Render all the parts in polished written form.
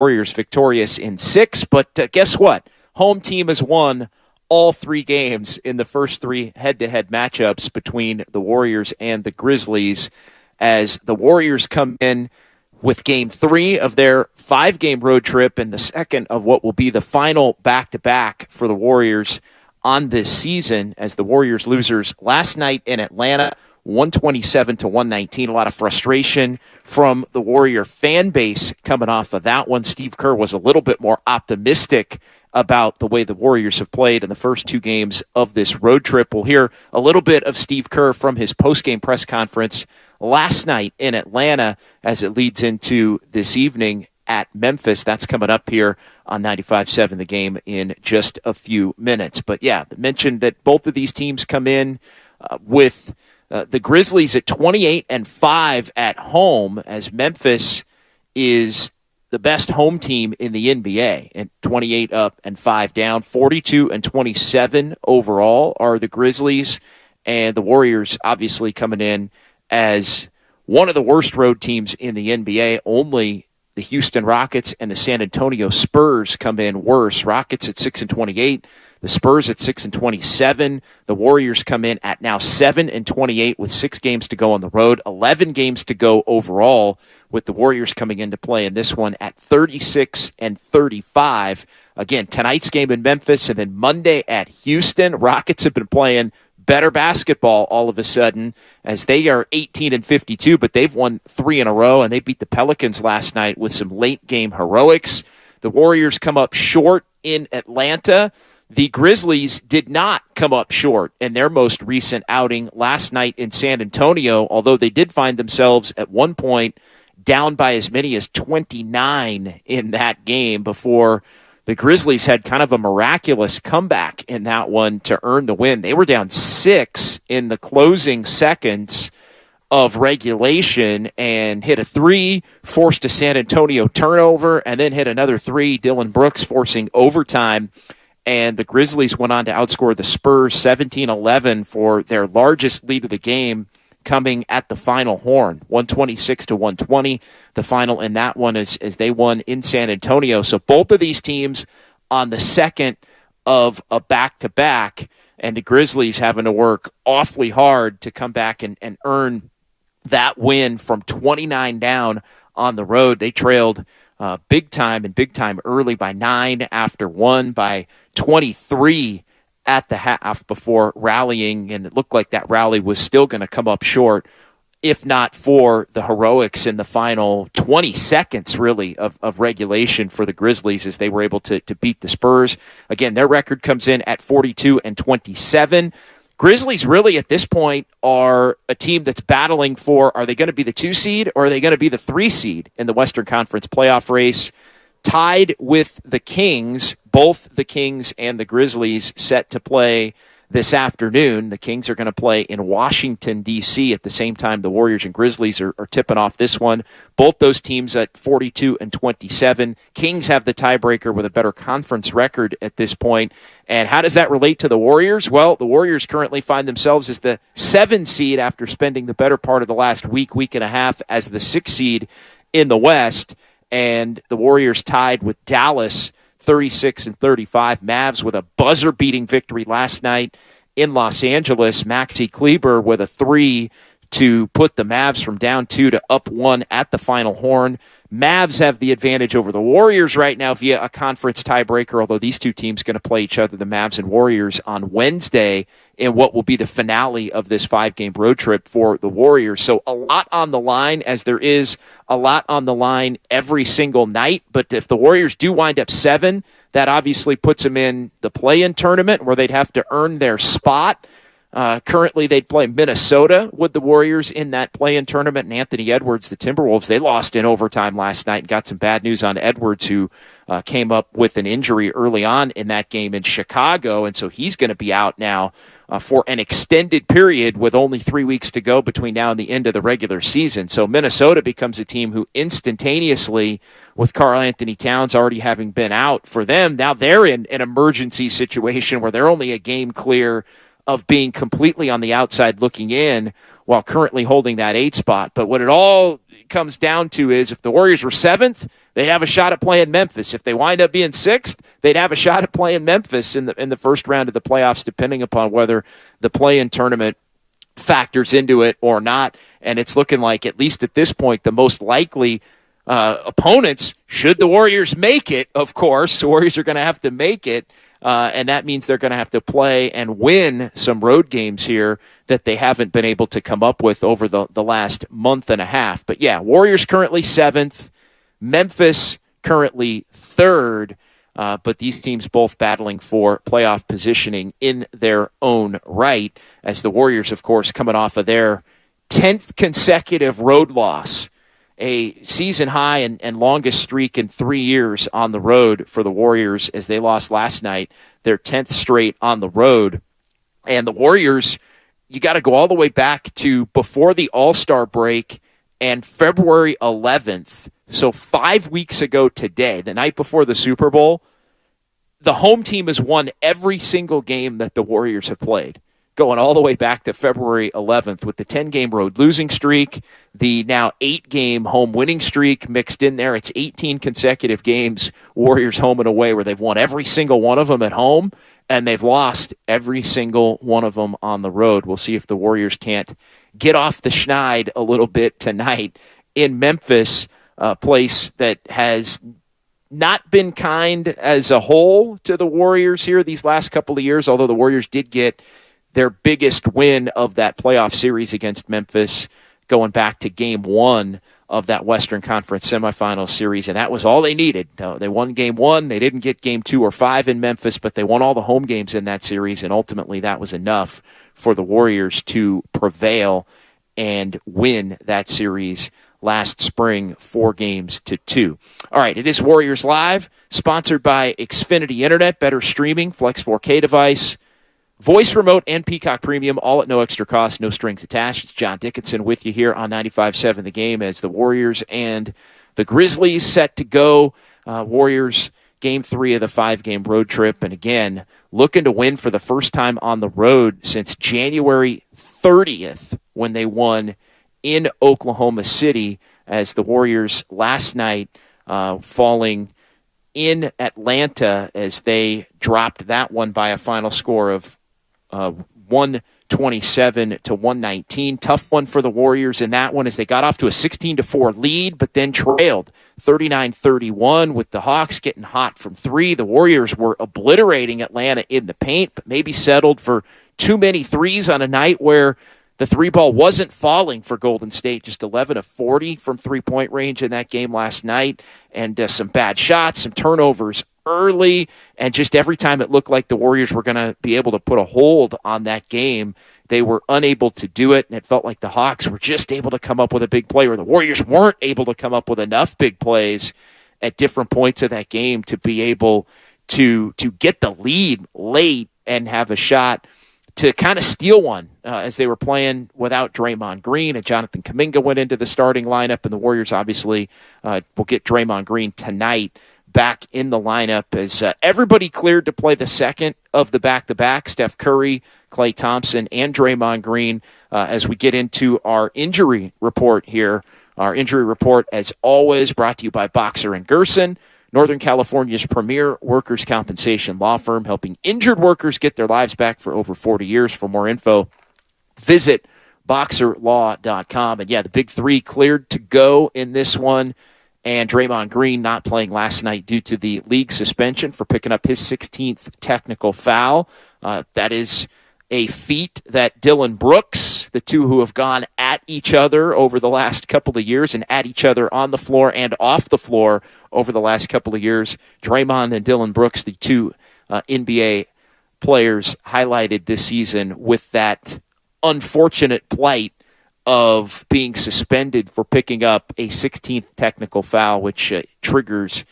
Warriors victorious in 6. But guess what? Home team has won all 3 games in the first 3 head-to-head matchups between the Warriors and the Grizzlies, as the Warriors come in with Game 3 of their 5-game road trip and the second of what will be the final back-to-back for the Warriors on this season, as the Warriors losers last night in Atlanta, 127-119. A lot of frustration from the Warrior fan base coming off of that one. Steve Kerr was a little bit more optimistic about the way the Warriors have played in the first 2 games of this road trip. We'll hear a little bit of Steve Kerr from his post-game press conference last night in Atlanta as it leads into this evening at Memphis. That's coming up here on 95.7 The Game in just a few minutes. But yeah, mentioned that both of these teams come in with the Grizzlies at 28-5 at home, as Memphis is the best home team in the NBA, and 28 up and 5 down. 42-27 overall are the Grizzlies, and the Warriors obviously coming in as one of the worst road teams in the NBA. Only the Houston Rockets and the San Antonio Spurs come in worse. Rockets at 6-28, the Spurs at 6-27. The Warriors come in at now 7-28 with 6 games to go on the road, 11 games to go overall, with the Warriors coming into play in this one at 36-35. Again, tonight's game in Memphis, and then Monday at Houston. Rockets have been playing better basketball all of a sudden, as they are 18-52, but they've won 3 in a row, and they beat the Pelicans last night with some late game heroics. The Warriors come up short in Atlanta. The Grizzlies did not come up short in their most recent outing last night in San Antonio, although they did find themselves at one point down by as many as 29 in that game before the Grizzlies had kind of a miraculous comeback in that one to earn the win. They were down 6 in the closing seconds of regulation and hit a 3, forced a San Antonio turnover, and then hit another 3, Dillon Brooks forcing overtime. And the Grizzlies went on to outscore the Spurs 17-11 for their largest lead of the game, coming at the final horn, 126-120. The final in that one as they won in San Antonio. So both of these teams on the second of a back-to-back, and the Grizzlies having to work awfully hard to come back and earn that win from 29 down on the road. They trailed big time early by 9 after 1, by 23 at the half before rallying, and it looked like that rally was still going to come up short, if not for the heroics in the final 20 seconds, really, of regulation for the Grizzlies, as they were able to beat the Spurs. Again, their record comes in at 42-27. Grizzlies really at this point are a team that's battling for, are they going to be the 2 seed or are they going to be the 3 seed in the Western Conference playoff race? Tied with the Kings, both the Kings and the Grizzlies set to play this afternoon. The Kings are going to play in Washington, D.C. at the same time the Warriors and Grizzlies are tipping off this one. Both those teams at 42-27. Kings have the tiebreaker with a better conference record at this point. And how does that relate to the Warriors? Well, the Warriors currently find themselves as the 7 seed after spending the better part of the last week and a half as the 6 seed in the West. And the Warriors tied with Dallas 36-35. Mavs with a buzzer-beating victory last night in Los Angeles. Maxi Kleber with a 3 to put the Mavs from down 2 to up 1 at the final horn. Mavs have the advantage over the Warriors right now via a conference tiebreaker, although these two teams going to play each other, the Mavs and Warriors, on Wednesday in what will be the finale of this 5-game road trip for the Warriors. So a lot on the line, as there is a lot on the line every single night. But if the Warriors do wind up 7, that obviously puts them in the play-in tournament where they'd have to earn their spot. Currently, they'd play Minnesota with the Warriors in that play-in tournament. And Anthony Edwards, the Timberwolves, they lost in overtime last night and got some bad news on Edwards, who came up with an injury early on in that game in Chicago. And so he's going to be out now for an extended period with only 3 weeks to go between now and the end of the regular season. So Minnesota becomes a team who instantaneously, with Karl Anthony Towns already having been out for them, now they're in an emergency situation where they're only a game clear of being completely on the outside looking in while currently holding that 8 spot. But what it all comes down to is if the Warriors were 7th, they'd have a shot at playing Memphis. If they wind up being 6th, they'd have a shot at playing Memphis in the first round of the playoffs, depending upon whether the play-in tournament factors into it or not. And it's looking like, at least at this point, the most likely opponents, should the Warriors make it, of course, the Warriors are going to have to make it, and that means they're going to have to play and win some road games here that they haven't been able to come up with over the last month and a half. But yeah, Warriors currently 7th, Memphis currently 3rd, but these teams both battling for playoff positioning in their own right, as the Warriors, of course, coming off of their 10th consecutive road loss, a season high and longest streak in 3 years on the road for the Warriors, as they lost last night, their 10th straight on the road. And the Warriors, you got to go all the way back to before the All-Star break and February 11th. So 5 weeks ago today, the night before the Super Bowl, the home team has won every single game that the Warriors have played, going all the way back to February 11th with the 10-game road losing streak, the now 8-game home winning streak mixed in there. It's 18 consecutive games, Warriors home and away, where they've won every single one of them at home, and they've lost every single one of them on the road. We'll see if the Warriors can't get off the schneid a little bit tonight in Memphis, a place that has not been kind as a whole to the Warriors here these last couple of years, although the Warriors did get their biggest win of that playoff series against Memphis, going back to Game 1 of that Western Conference semifinal series, and that was all they needed. They won Game 1. They didn't get Game 2 or 5 in Memphis, but they won all the home games in that series, and ultimately that was enough for the Warriors to prevail and win that series last spring, 4-2. All right, it is Warriors Live, sponsored by Xfinity Internet, better streaming, Flex 4K device, voice remote, and Peacock Premium, all at no extra cost, no strings attached. It's John Dickinson with you here on 95.7 The Game, as the Warriors and the Grizzlies set to go. Warriors Game 3 of the 5-game road trip, and again, looking to win for the first time on the road since January 30th, when they won in Oklahoma City, as the Warriors last night falling in Atlanta as they dropped that one by a final score of 127 to 119. Tough one for the Warriors in that one, as they got off to a 16-4 lead, but then trailed 39-31 with the Hawks getting hot from 3. The Warriors were obliterating Atlanta in the paint, but maybe settled for too many threes on a night where the 3-ball wasn't falling for Golden State, just 11 of 40 from three-point range in that game last night, and some bad shots, some turnovers early, and just every time it looked like the Warriors were going to be able to put a hold on that game, they were unable to do it, and it felt like the Hawks were just able to come up with a big play, or the Warriors weren't able to come up with enough big plays at different points of that game to be able to get the lead late and have a shot to kind of steal one as they were playing without Draymond Green, and Jonathan Kuminga went into the starting lineup, and the Warriors obviously will get Draymond Green tonight back in the lineup as everybody cleared to play the second of the back-to-back, Steph Curry, Klay Thompson, and Draymond Green, as we get into our injury report here. Our injury report, as always, brought to you by Boxer and Gerson, Northern California's premier workers' compensation law firm, helping injured workers get their lives back for over 40 years. For more info, visit boxerlaw.com. And yeah, the big three cleared to go in this one, and Draymond Green not playing last night due to the league suspension for picking up his 16th technical foul. That is a feat that Dylan Brooks, the two who have gone at each other over the last couple of years and at each other on the floor and off the floor over the last couple of years, Draymond and Dylan Brooks, the two NBA players highlighted this season with that unfortunate plight of being suspended for picking up a 16th technical foul, which triggers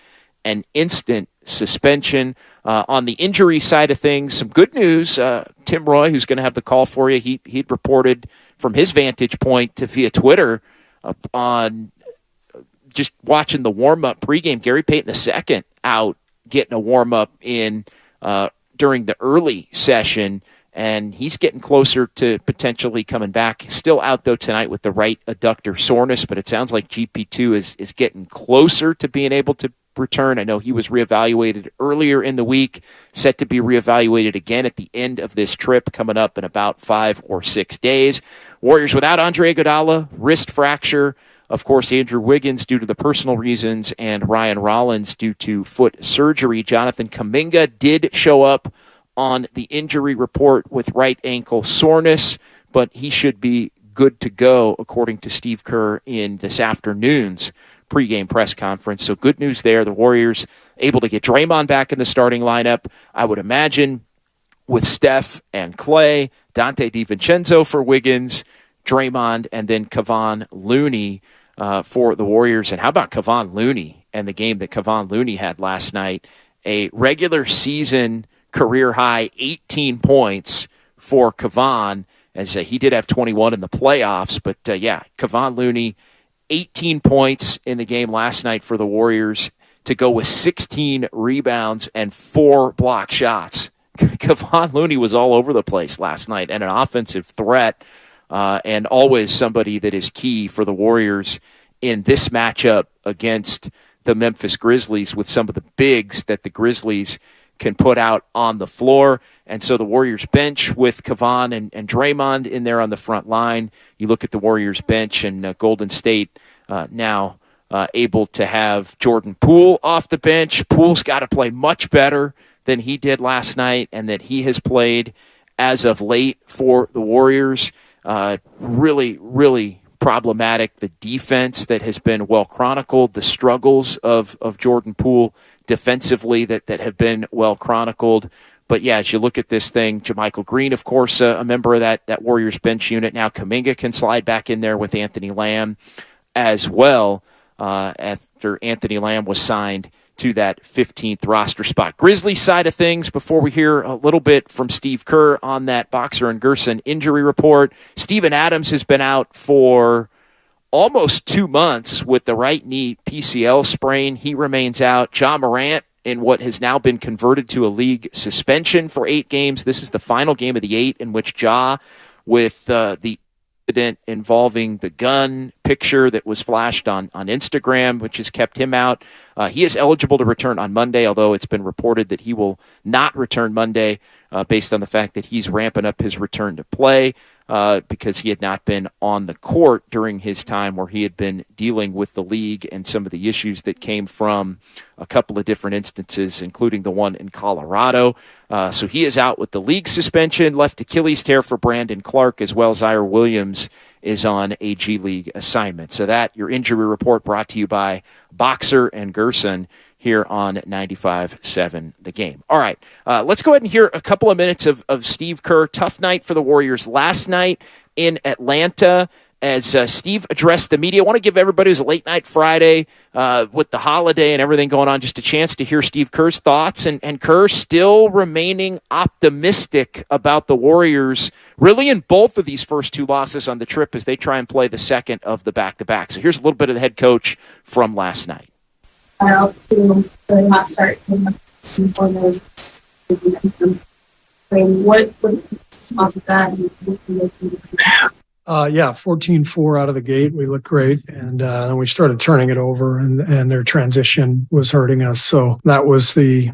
an instant suspension. On the injury side of things, some good news. Tim Roy, who's going to have the call for you, he'd reported from his vantage point via Twitter on just watching the warm-up pregame. Gary Payton II out getting a warm-up in during the early session, and he's getting closer to potentially coming back. Still out, though, tonight with the right adductor soreness, but it sounds like GP2 is getting closer to being able to return. I know he was reevaluated earlier in the week, set to be reevaluated again at the end of this trip coming up in about 5 or 6 days. Warriors without Andre Iguodala, wrist fracture. Of course, Andrew Wiggins due to the personal reasons, and Ryan Rollins due to foot surgery. Jonathan Kuminga did show up on the injury report with right ankle soreness, but he should be good to go, according to Steve Kerr in this afternoon's pregame press conference. So good news there. The Warriors able to get Draymond back in the starting lineup. I would imagine with Steph and Clay, Dante DiVincenzo for Wiggins, Draymond, and then Kevon Looney for the Warriors. And how about Kevon Looney and the game that Kevon Looney had last night? A regular season career high 18 points for Kevon, as he did have 21 in the playoffs. But Kevon Looney, 18 points in the game last night for the Warriors to go with 16 rebounds and 4 block shots. Kevon Looney was all over the place last night and an offensive threat, and always somebody that is key for the Warriors in this matchup against the Memphis Grizzlies, with some of the bigs that the Grizzlies can put out on the floor. And so the Warriors bench with Kevon and Draymond in there on the front line. You look at the Warriors bench, and Golden State now able to have Jordan Poole off the bench. Poole's got to play much better than he did last night, and that he has played as of late for the Warriors. Really, really problematic. The defense that has been well chronicled, the struggles of Jordan Poole defensively that have been well chronicled. But yeah, as you look at this thing, JaMychal Green, of course, a member of that Warriors bench unit. Now Kuminga can slide back in there with Anthony Lamb as well, after Anthony Lamb was signed to that 15th roster spot. Grizzlies side of things, before we hear a little bit from Steve Kerr on that Boxer and Gerson injury report. Steven Adams has been out for almost 2 months with the right knee PCL sprain. He remains out. Ja Morant, in what has now been converted to a league suspension for 8 games. This is the final game of the 8 in which Ja, with the incident involving the gun picture that was flashed on Instagram, which has kept him out. He is eligible to return on Monday, although it's been reported that he will not return Monday based on the fact that he's ramping up his return to play because he had not been on the court during his time where he had been dealing with the league and some of the issues that came from a couple of different instances, including the one in Colorado. So he is out with the league suspension. Left Achilles tear for Brandon Clark, as well as Zaire Williams is on a G League assignment. So that, your injury report, brought to you by Boxer and Gerson here on 95.7 The Game. All right, let's go ahead and hear a couple of minutes of Steve Kerr. Tough night for the Warriors last night in Atlanta as Steve addressed the media. I want to give everybody who's a late night Friday with the holiday and everything going on just a chance to hear Steve Kerr's thoughts, and Kerr still remaining optimistic about the Warriors, really in both of these first 2 losses on the trip as they try and play the second of the back-to-back. So here's a little bit of the head coach from last night. To really hot start for those. What caused that? 14-4 out of the gate. We looked great, and then we started turning it over, and their transition was hurting us. So that was the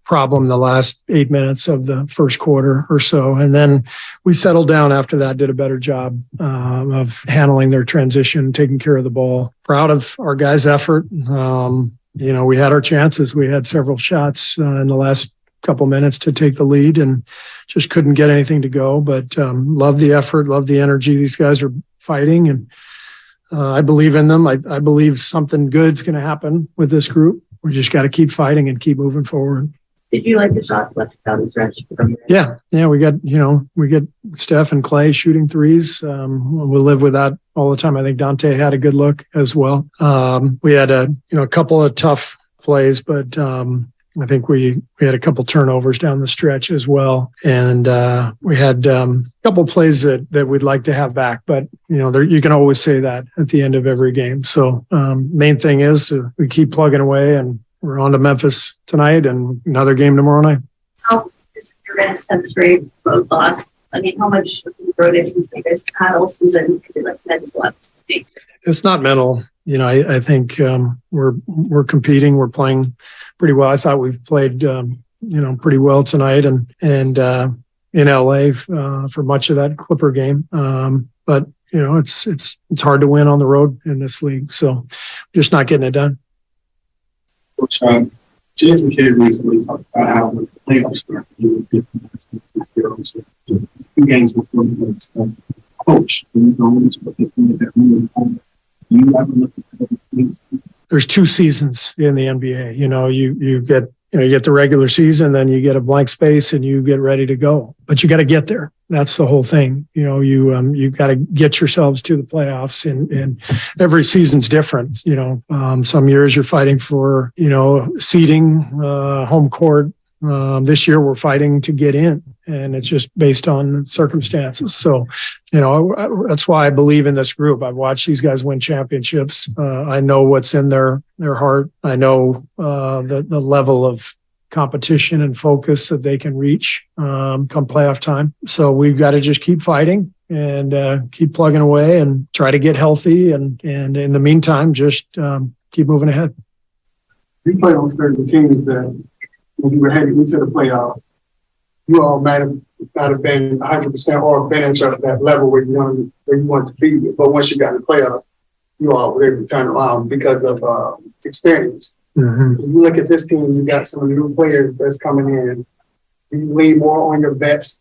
problem the last 8 minutes of the first quarter or so. And then we settled down after that, did a better job of handling their transition, taking care of the ball. Proud of our guys' effort. We had our chances. We had several shots in the last couple minutes to take the lead and just couldn't get anything to go. But love the effort, love the energy. These guys are fighting, and I believe in them. I believe something good's going to happen with this group. We just got to keep fighting and keep moving forward. Did you like the shots left down the stretch? Yeah. We get Steph and Clay shooting threes. We'll live with that all the time. I think Dante had a good look as well. We had a couple of tough plays, but I think we had a couple turnovers down the stretch as well. And we had a couple plays that we'd like to have back, but you can always say that at the end of every game. So main thing is we keep plugging away, and we're on to Memphis tonight and another game tomorrow night. How is your Reds 10th straight road loss. I mean, how much road issues do you guys had all season? Is it like mental? It's not mental. I think we're competing. We're playing pretty well. I thought we've played pretty well tonight and in LA for much of that Clipper game. But it's hard to win on the road in this league. So just not getting it done. Coach, Jason Kerr recently talked about how the playoffs start. Two games before the playoffs. Coach, there's 2 seasons in the NBA. You get the regular season, then you get a blank space and you get ready to go. But you got to get there. That's the whole thing. You got to get yourselves to the playoffs, and every season's different. Some years you're fighting for seeding, home court. This year we're fighting to get in, and it's just based on circumstances. So, that's why I believe in this group. I've watched these guys win championships. I know what's in their heart. I know the level of competition and focus that they can reach come playoff time. So we've got to just keep fighting and keep plugging away and try to get healthy. And in the meantime, just keep moving ahead. You play on certain teams that when you were heading into the playoffs, you all might have been 100% or been at that level where you wanted to be. But once you got in the playoffs, you all were able to turn around because of experience. Mm-hmm. When you look at this team, you got some new players that's coming in. You lean more on your vets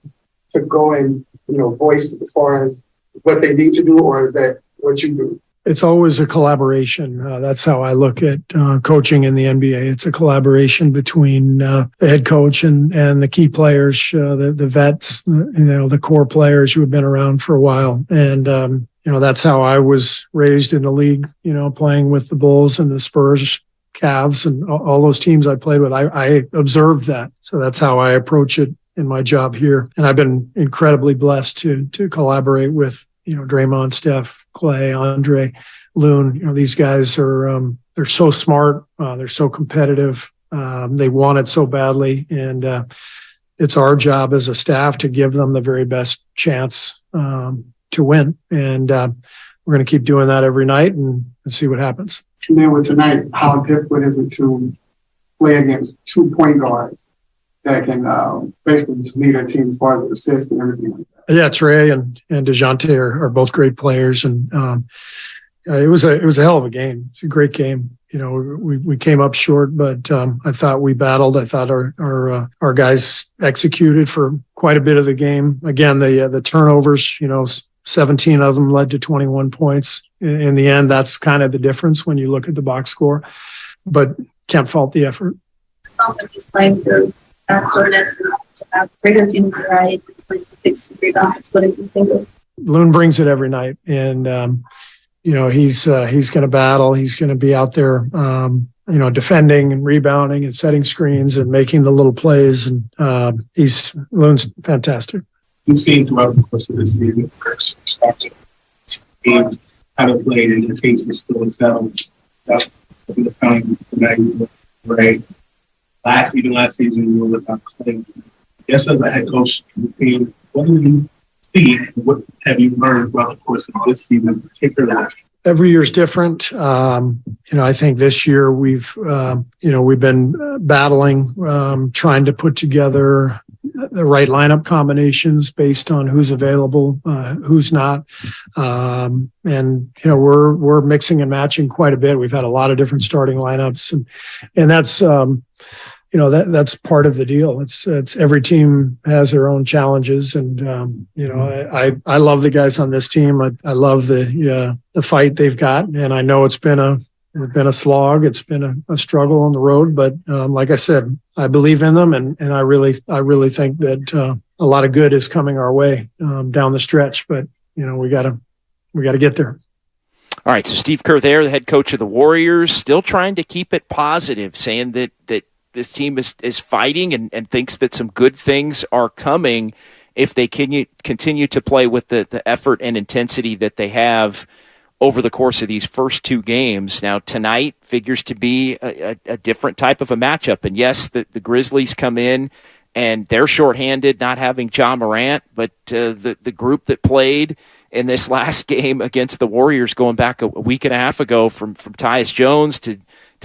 to go and voice as far as what they need to do, or is that what you do? It's always a collaboration. That's how I look at coaching in the NBA. It's a collaboration between the head coach and the key players, the vets, the core players who have been around for a while. And, that's how I was raised in the league, playing with the Bulls and the Spurs, Cavs, and all those teams I played with. I observed that. So that's how I approach it in my job here. And I've been incredibly blessed to collaborate with Draymond, Steph, Clay, Andre, Loon. These guys are they're so smart. They're so competitive. They want it so badly, and it's our job as a staff to give them the very best chance to win. And we're going to keep doing that every night and see what happens. And then with tonight, how difficult is it to play against 2 point guards that can basically just lead our team as far as assists and everything like that? Yeah, Trey and DeJounte are both great players, and it was a hell of a game. It's a great game. We came up short, but I thought we battled. I thought our guys executed for quite a bit of the game. Again, the turnovers, 17 of them led to 21 points. In the end, that's kind of the difference when you look at the box score, but can't fault the effort. Just playing through that soreness and greater team variety, 6 rebounds. What do you think of? Loon brings it every night, and he's going to battle. He's going to be out there, defending and rebounding and setting screens and making the little plays. And Loon's fantastic. You've seen throughout the course of this season, teams how to play, and the case is still excel. That's the time right. Last season, you were without Clay. I guess as a head coach, what do you see? What have you learned throughout the course of this season, particularly? Every year's different. I think this year we've been battling, trying to put together the right lineup combinations based on who's available, who's not. We're mixing and matching quite a bit. We've had a lot of different starting lineups, and that's that's part of the deal. It's every team has their own challenges, and I love the guys on this team. I love the fight they've got, and I know it's been a slog. It's been a struggle on the road, but like I said, I believe in them, and I really think that a lot of good is coming our way down the stretch. But we gotta get there. All right, so Steve Kerr there, the head coach of the Warriors, still trying to keep it positive, saying that this team is fighting and thinks that some good things are coming if they continue to play with the effort and intensity that they have over the course of these first 2 games. Now, tonight figures to be a different type of a matchup. And yes, the Grizzlies come in and they're shorthanded, not having John Morant, but the group that played in this last game against the Warriors going back a week and a half ago, from Tyus Jones to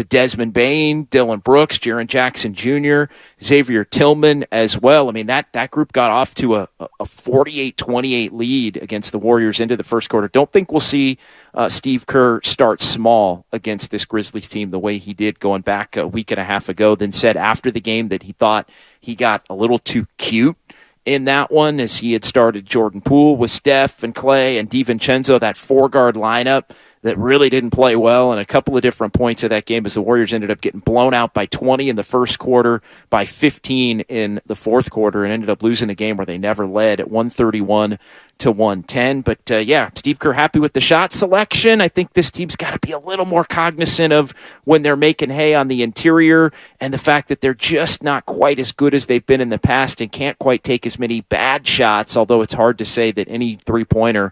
Desmond Bain, Dylan Brooks, Jaren Jackson Jr., Xavier Tillman as well. I mean, that group got off to a 48-28 lead against the Warriors into the first quarter. Don't think we'll see Steve Kerr start small against this Grizzlies team the way he did going back a week and a half ago, then said after the game that he thought he got a little too cute in that one, as he had started Jordan Poole with Steph and Clay and DiVincenzo, that 4-guard lineup that really didn't play well. And a couple of different points of that game as the Warriors ended up getting blown out by 20 in the first quarter, by 15 in the fourth quarter, and ended up losing a game where they never led at 131-110. But yeah, Steve Kerr happy with the shot selection. I think this team's got to be a little more cognizant of when they're making hay on the interior, and the fact that they're just not quite as good as they've been in the past and can't quite take as many bad shots, although it's hard to say that any three-pointer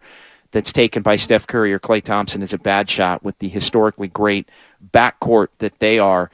that's taken by Steph Curry or Klay Thompson is a bad shot with the historically great backcourt that they are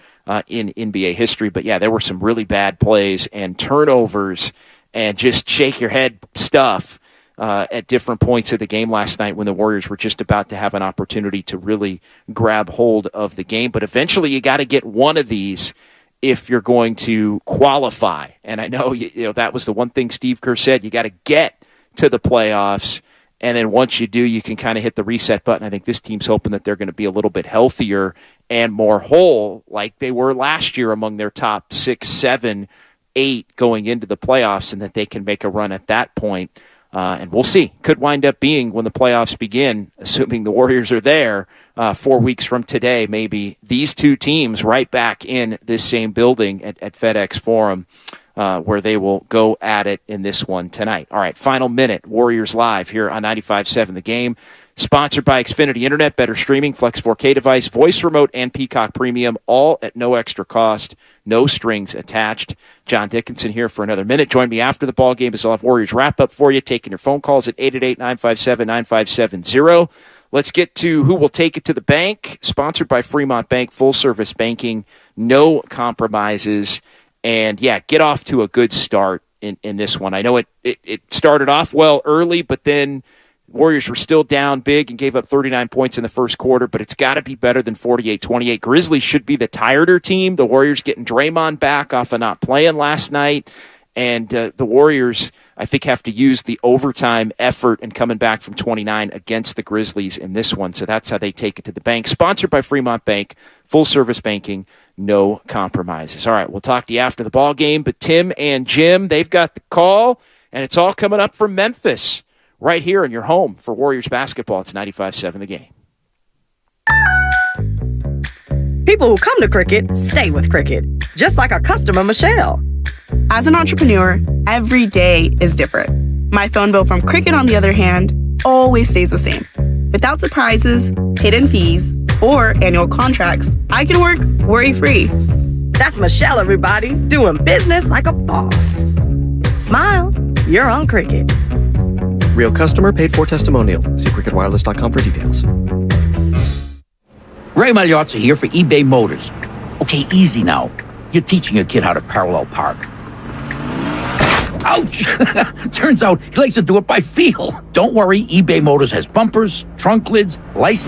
in NBA history. But yeah, there were some really bad plays and turnovers and just shake your head stuff at different points of the game last night when the Warriors were just about to have an opportunity to really grab hold of the game. But eventually you got to get one of these if you're going to qualify. And I know, you know, that was the one thing Steve Kerr said, you got to get to the playoffs. And then once you do, you can kind of hit the reset button. I think this team's hoping that they're going to be a little bit healthier and more whole like they were last year among their top 6, 7, 8 going into the playoffs, and that they can make a run at that point. And we'll see. Could wind up being, when the playoffs begin, assuming the Warriors are there 4 weeks from today, maybe these two teams right back in this same building at FedEx Forum, where they will go at it in this one tonight. All right, final minute, Warriors Live here on 95.7 The Game. Sponsored by Xfinity Internet, better streaming, Flex 4K device, voice remote, and Peacock Premium, all at no extra cost, no strings attached. John Dickinson here for another minute. Join me after the ball game as I'll have Warriors wrap-up for you, taking your phone calls at 888-957-9570. Let's get to who will take it to the bank. Sponsored by Fremont Bank, full-service banking, no compromises. And, yeah, get off to a good start in this one. I know it started off well early, but then Warriors were still down big and gave up 39 points in the first quarter, but it's got to be better than 48-28. Grizzlies should be the tireder team. The Warriors getting Draymond back off of not playing last night. And the Warriors, I think, have to use the overtime effort and coming back from 29 against the Grizzlies in this one. So that's how they take it to the bank. Sponsored by Fremont Bank, full-service banking, no compromises. All right, we'll talk to you after the ball game. But Tim and Jim, they've got the call, and it's all coming up from Memphis right here in your home for Warriors basketball. It's 95.7 The Game. People who come to Cricket stay with Cricket, just like our customer, Michelle. As an entrepreneur, every day is different. My phone bill from Cricket, on the other hand, always stays the same. Without surprises, hidden fees, or annual contracts, I can work worry-free. That's Michelle, everybody, doing business like a boss. Smile, you're on Cricket. Real customer, paid for testimonial. See cricketwireless.com for details. Ray Magliozzi here for eBay Motors. Okay, easy now. You're teaching your kid how to parallel park. Ouch! Turns out he likes to do it by feel. Don't worry, eBay Motors has bumpers, trunk lids, license